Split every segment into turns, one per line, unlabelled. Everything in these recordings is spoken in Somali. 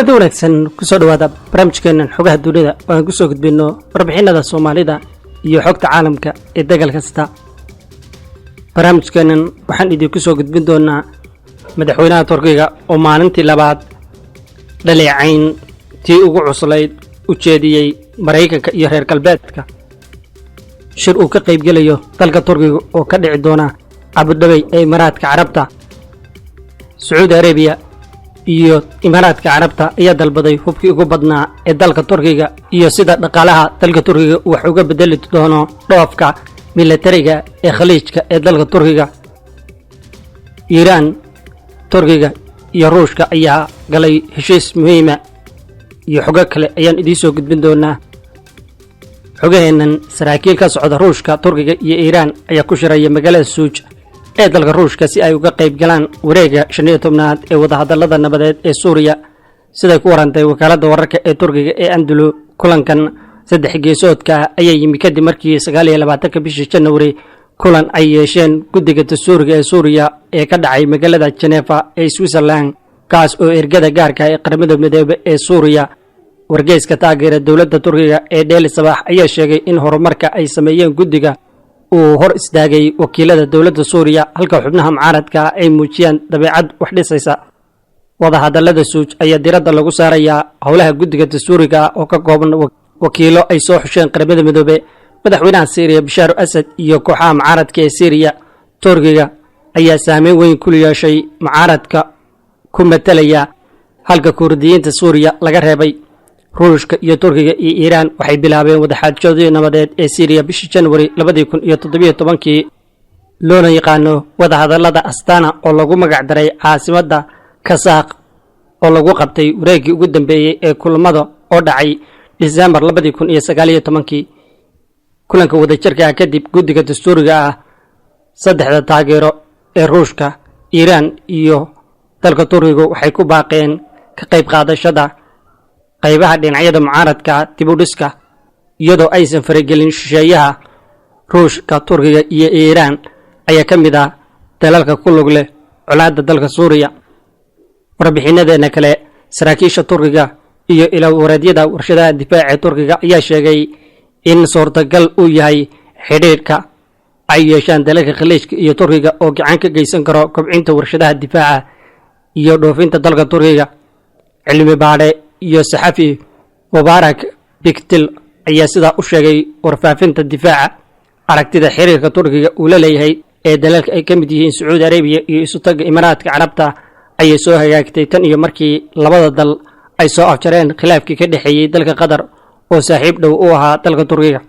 kulanti wanaagsan kusoo dhawaada barnaamijkeenan xogaha dunida oo aan kusoo gudbino warbixinada Soomaalida iyo xogta caalamka ee dagal kasta. barnaamijkeenan waxaan idinku soo gudbin doonaa madaxweynaha Turkiga oo maalintii labaad dhaleecayn tii ugu cuslayd u jeediyay Mareykanka iyo reer galbeedka shir uu ka qayb galayo dalka Turkiga oo ka dhici doona Abu Dhabi ee Imaaraadka Carabta. Saudi Arabia iyo Imaaraadka Carabta ayaa dalbaday hubkii ugu badnaa ee dalka Turkiga iyo sida dhaqaalaha dalka Turkiga wax uga bedeli doono dhoofka militariga ee khaliijka ee dalka Turkiga. Iran, Turkiga iyo Ruushka ayaa galay heshiis muhiim ah iyo xogo kale ayaan idin soo gudbin doonaa. xogaheenan saraakiil ka socda Ruushka, Turkiga iyo Iran ayaa ku shiraya magaalada Suuj ee dalka Ruushka si ay uga qayb galaan wareegga 15aad ee wadahadallada nabadeed ee Suuriya, sida ku warantay wakaaladda wararka ee Turkiga ee Anadolu. kulankan saddex geesoodka ayaa yimi kadib markii 29 bishii January kulan ay yeesheen guddiga dastuuriga ee Suuriya ee ka dhacay magaalada Geneva ee Switzerland, kaas oo ergada gaarka ee qaramada midoobay ee Suuriya. wargeyska taageera dowladda Turkiga ee Daily Sabah ayaa sheegay in horumarka ay sameeyeen guddiga uu hor istaagay wakiilada dowladda Suuriya, halka xubnaha mucaaradka ay muujiyaan dabeecad wax dhisaysa. wadahadallada Suuj ayaa diiradda lagu saarayaa howlaha guddiga dastuuriga oo ka kooban wakiilo ay soo xusheen qaramada midoobay, madaxweynaha Syria Bashar al-Assad iyo kooxaha mucaaradka ee Syria. Turkiga ayaa saameyn weyn ku yeeshay mucaaradka ku matalaya halka Kurdiyiinta Suuriya laga reebay. Ruushka iyo Turkiga iyo Iran waxay bilaabeen wadaxaajoodyo nabadeed ee Syria bishii January 2017 loona yaqaano wadahadallada Astana oo lagu magac daray caasimadda Kazaakh, oo lagu qabtay wareeggii ugu dambeeyay ee kulamada oo dhacay December 2019. kulanka wadajirka kadib guddiga dastuuriga ah saddexda taageero ee Ruushka, Iran iyo dalka Turkiga waxay ku baaqeen ka qayb qaadashada qaybaha dhinacyada mucaaradka dib u dhiska iyadoo aysan faragelin shisheeyaha. Ruushka, Turkiga iyo Iran ayaa ka mid ah dalalka ku lug leh colaadda dalka Suuriya. warbixinadeena kale, saraakiisha Turkiga iyo ilaawareedyada warshadaha difaaca Turkiga ayaa sheegay in suurtagal uu yahay xidhiidhka ay yeeshaan dalalka khaliijka iyo Turkiga oo gacan ka geysan karo kobcinta warshadaha difaaca iyo dhoofinta dalka Turkiga. cilmi baadhe iyo saxafi Mubarak Bigtil ayaa sidaa u sheegay warfaafinta difaaca. aragtida xiriirka Turkiga uu la leeyahay ee dalalka ay ka mid yihiin Saudi Arabia iyo isutaga Imaaraadka Carabta ayay soo hagaagtay tan iyo markii labada dal ay soo afjareen khilaafkii ka dhaxeeyay dalka Qatar oo saaxiib dhow u ahaa dalka Turkiga.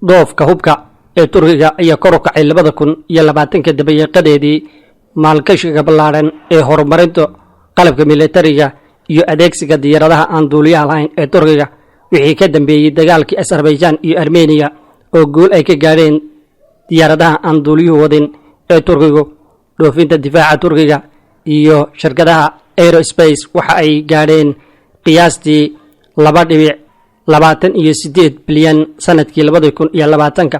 dhoofka hubka ee Turkiga ayaa kor u kacay 2020 dabayaaqadeedii. maalgashiga ballaaran ee horumarinta qalabka militariga iyo adeegsiga diyaaradaha aan duuliyaha lahayn ee Turkiga wixii ka dambeeyay dagaalkii Azerbaijan iyo Armenia oo guul ay ka gaadheen diyaaradaha aan duuliyuhu wadin ee Turkiga. dhoofinta difaaca Turkiga iyo shirkadaha aerospace waxa ay gaadheen qiyaastii 2.28 bilyan sanadkii 2020.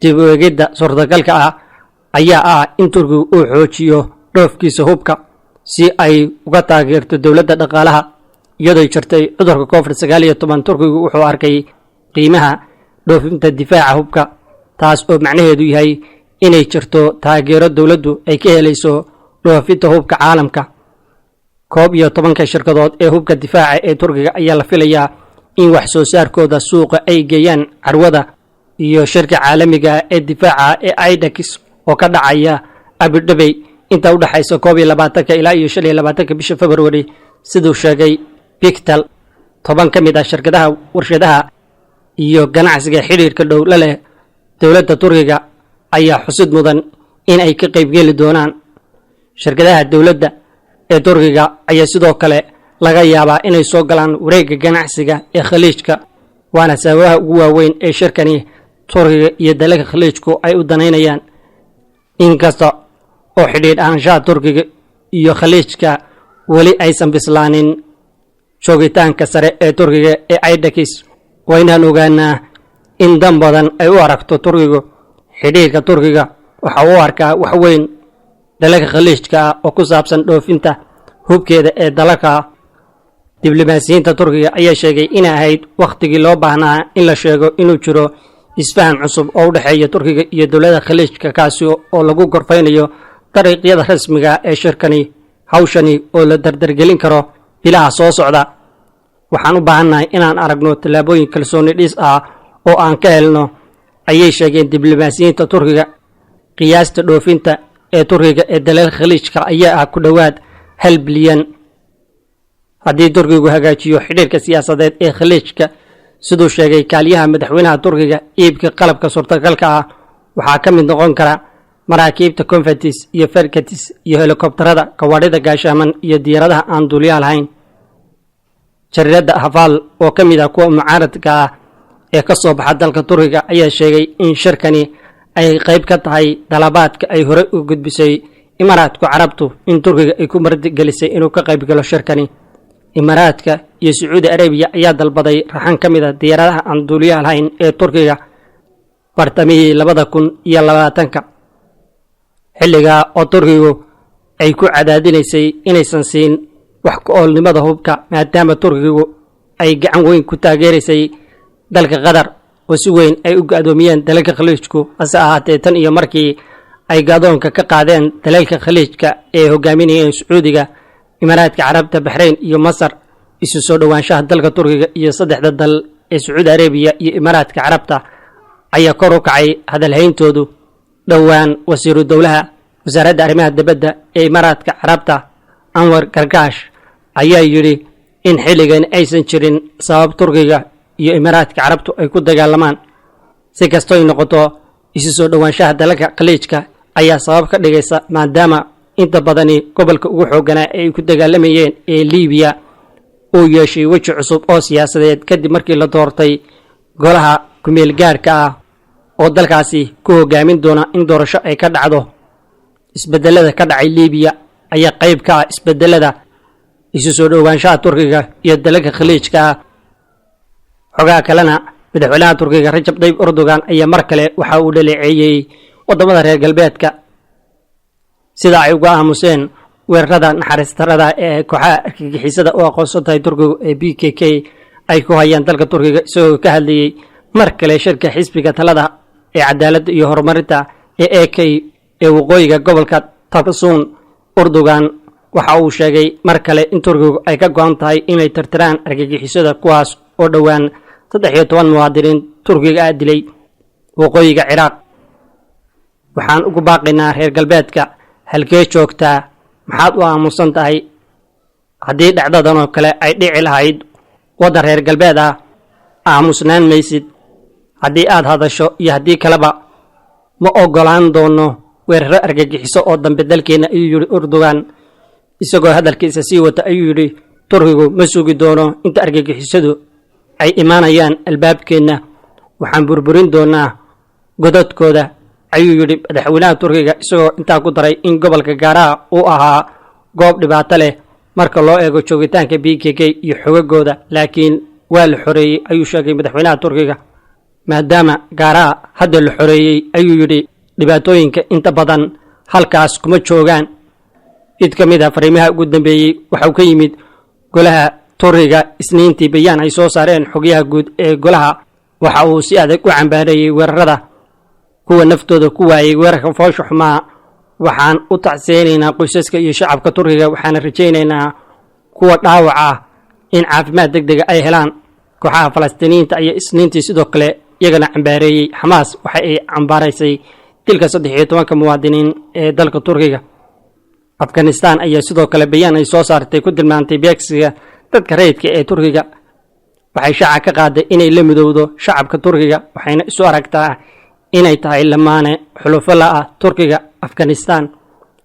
dib u eegidda suurtagalka ah ayaa ah in Turkiga uu xoojiyo dhoofkiisa hubka si ay uga taageerto dowladda dhaqaalaha iyadoo jirtay cudurka COVID-19. Turkiga wuxuu arkay qiimaha dhoofinta difaaca hubka, taas oo macnaheedu yahay inay jirto taageero dowladdu ay ka helayso dhoofinta hubka caalamka. 11 shirkadood ee hubka difaaca ee Turkiga ayaa la filayaa in wax soo saarkooda suuqa ay geeyaan carwada iyo shirka caalamiga ee difaaca ee IDEX oo ka dhacaya Abu Dhabi inta u dhaxaysa 22 ilaa 25 bisha February. sidoo sheegay Bigtal, 10 ka mid ah shirkadaha warshadaha iyo ganacsiga xiriirka dhow la leh dowladda Turkiga ayaa xusid mudan in ay ka qayb geli doonaan. shirkadaha dowladda ee Turkiga ayaa sidoo kale laga yaabaa inay soo galaan wareegga ganacsiga ee khaliijka, waana sababaha ugu waaweyn ee shirkani Turkiga iyo dalalka khaliijku ay u danaynayaan. inkasta oo xidhiidh ahaanshaha Turkiga iyo khaliijka weli aysan bislaanin, joogitaanka sare ee Turkiga ee IDEX waa inaan ogaanaa in dan badan ay u aragto Turkiga. xidhiidhka Turkiga waxa uu arkaa wax weyn dalalka khaliijka oo ku saabsan dhoofinta hubkeeda ee dalalka diblomaasiyiinta Turkiga ayaa sheegay in ahayd waqtigii loo baahnaa in la sheego inuu jiro isfaham cusub oo u dhexeeya Turkiga iyo dowladda Khaliijka kaasi oo lagu gorfeynayo dariiqyada rasmiga ee shirkani hawshani oo la dardargelin karo bilaha soo socda. waxaan u baahannahay inaan aragno tallaabooyin kalsooni dhis ah oo aan ka helno ayay sheegeen diblomaasiyiinta Turkiga. qiyaasta dhoofinta ee Turkiga ee dalalka Khaliijka ayaa ah ku dhawaad 1 bilyan. haddii Turkigu hagaajiyo xiriirka siyaasadeed ee Khaliijka sidoo sheegay kaaliyaha madaxweynaha Turkiga, iibka qalabka suurtagalka ah waxaa ka mid noqon kara maraakiibta Convertis iyo Fergatis iyo helikobtarada, gawaadhida gaashaaman iyo diyaaradaha aan duuliyaha lahayn. jaridda Hafal oo ka mid ah kuwa mucaaradka ah ee ka soo baxa dalka Turkiga ayaa sheegay in shirkani ay qayb ka tahay dalabaadka ay hore u gudbisay Imaaraadka Carabtu in Turkiga ay ku martigelisay inuu ka qayb galo shirkani. Imaaraadka iyo Sacuudi Arabiya ayaa dalbaday raxan ka mid ah diyaaradaha aan duuliyaha lahayn ee Turkiga bartamihii 2020 xilliga oo Turkigu ay ku cadaadinaysay inaysan siin wax ku oolnimada hubka maadaama Turkigu ay gacan weyn ku taageerisay dalka Qatar oo si weyn ay u gaadoomiyeen dalalka Khaliijku. hase ahaatee tan iyo markii ay gaadoonka ka qaadeen dalalka Khaliijka ee hogaaminayeen Sacuudiga, Imaaraadka Carabta, Bahrain iyo Masar, isu soo dhawaanshaha dalka Turkiga iyo saddexda dal ee Sacuudi Arabiya iyo Imaaraadka Carabta ayaa kor u kacay hadalhayntoodu. dhowaan wasiiru dowlaha wasaaradda arrimaha dibadda ee Imaaraadka Carabta Anwar Gargash ayaa yiri in xilligan aysan jirin sabab Turkiga iyo Imaaraadka Carabtu ay ku dagaalamaan. si kastoo ay noqoto, isu soo dhawaanshaha dalalka Khaliijka ayaa sabab ka dhigaysa maadaama inta badani gobolka ugu xooganaa ay ku dagaalamayeen ee Liibiya uu yeeshay weji cusub oo siyaasadeed kadib markii la doortay golaha kumeel gaarka ah oo dalkaasi ku hogaamin doona in doorasho ay ka dhacdo. isbedelada ka dhacay Liibiya ayaa qayb ka ah isbedelada isu soo dhawaanshaha Turkiga iyo dalalka Khaliijka. xogaa kalena madaxweynaha Turkiga Recep Tayyip Erdogan ayaa mar kale waxa uu dhaleeceeyay wadamada reer galbeedka sida ay uga aamuseen weerarada naxariistarada ee kooxaha argagixisada oo aqoonsatay Turkiga ee PKK ay ku hayaan dalka Turkiga. isagoo ka hadlayay mar kale shirka xisbiga talada ee cadaaladda iyo horumarinta ee AK ee waqooyiga gobolka Tarsus, Erdogan waxa uu sheegay mar kale in Turkigu ay ka go'an tahay inay tirtiraan argagixisada kuwaas oo dhowaan 13 muwaadiniin Turkiga ah dilay waqooyiga Ciraaq. waxaan ugu baaqaynaa reer galbeedka, halkee joogtaa, maxaad u aamusan tahay? haddii dhacdadan oo kale ay dhici lahayd waddan reer galbeed ah, aamusnaan maysid. haddii aad hadasho iyo haddii kaleba ma ogolaan doono weeraro argagixiso oo dambe dalkeena, ayuu yiri Erdogan. isagoo hadalkiisa sii wata ayuu yiri Turkigu ma sugi doono inta argagixisadu ay imaanayaan albaabkeena, waxaan burburin doonaa godadkooda, ayuu yiri madaxweynaha Turkiga. isagoo intaa ku daray in gobolka Gaaraha uu ahaa goob dhibaato leh marka loo eego joogitaanka PKK iyo xogagooda, laakiin waa la xoreeyay, ayuu sheegay madaxweynaha Turkiga. maadaama Gaaraha hadda la xoreeyay, ayuu yiri dhibaatooyinka inta badan halkaas kuma joogaan. mid ka mid ah fariimaha ugu dambeeyay waxa uu ka yimid golaha Turkiga Isniintii bayaan ay soo saareen xogyaha guud ee golaha. waxa uu si adag u cambaareeyay weerarada kuwa naftooda ku waayay weerarka foosha xumaa. waxaan u tacseenaynaa qoysaska iyo shacabka Turkiga, waxaana rajaynaynaa kuwa dhaawac ah in caafimaad degdeg ah ay helaan. kooxaha Falastiiniyiinta ayaa Isniintii sidoo kale iyagana cambaareeyay. Xamaas waxa ay cambaaraysay dilka 13 muwaadiniin ee dalka Turkiga. Afghanistan ayaa sidoo kale bayaan ay soo saartay ku tilmaantay beegsiga dadka rayidka ee Turkiga. waxay shaaca ka qaaday inay la midowdo shacabka Turkiga, waxayna isu aragtaa inay tahay lamaane xulufo la ah Turkiga. Afghanistan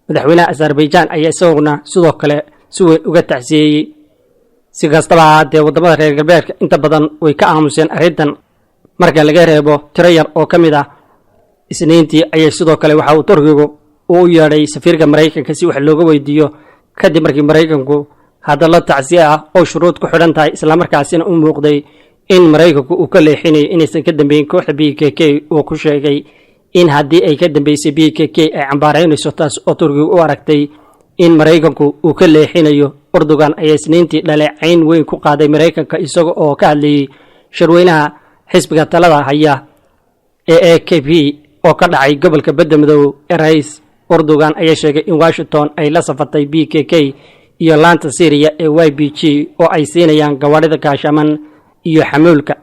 madaxweynaha Azerbaijan ayaa isaguna sidoo kale si weyn uga tacsiyeeyay. si kastaba ha ahaatee, wadamada reer galbeedka inta badan way ka aamuseen arrintan marka laga reebo tiro yar oo ka mid ah. Isniintii ayaa sidoo kale waxa uu Turkigu u yeedhay safiirka Mareykanka si wax looga weydiiyo kadib markii Mareykanku hadallo tacsiye ah oo shuruud ku xidhan tahay, islamarkaasina u muuqday in Mareykanku uu ka leexinayo inaysan ka dambeyn kooxda PKK oo ku sheegay in haddii ay ka dambeysay PKK ay cambaaraynayso taas oo Turkigu u aragtay in maraykanku uu ka leexinayo Erdogan ayaa isniintii dhaleecayn weyn ku qaaday maraykanka isaga oo ka hadlayay shirweynaha xisbiga talada haya ee AKP oo ka dhacay gobolka Badamadow ee Rays. Erdogan ayaa sheegay in Washington ay la safatay PKK iyo laanta Syria ee YPG oo ay siinayaan gawaarida gaashaman iyo xamuulka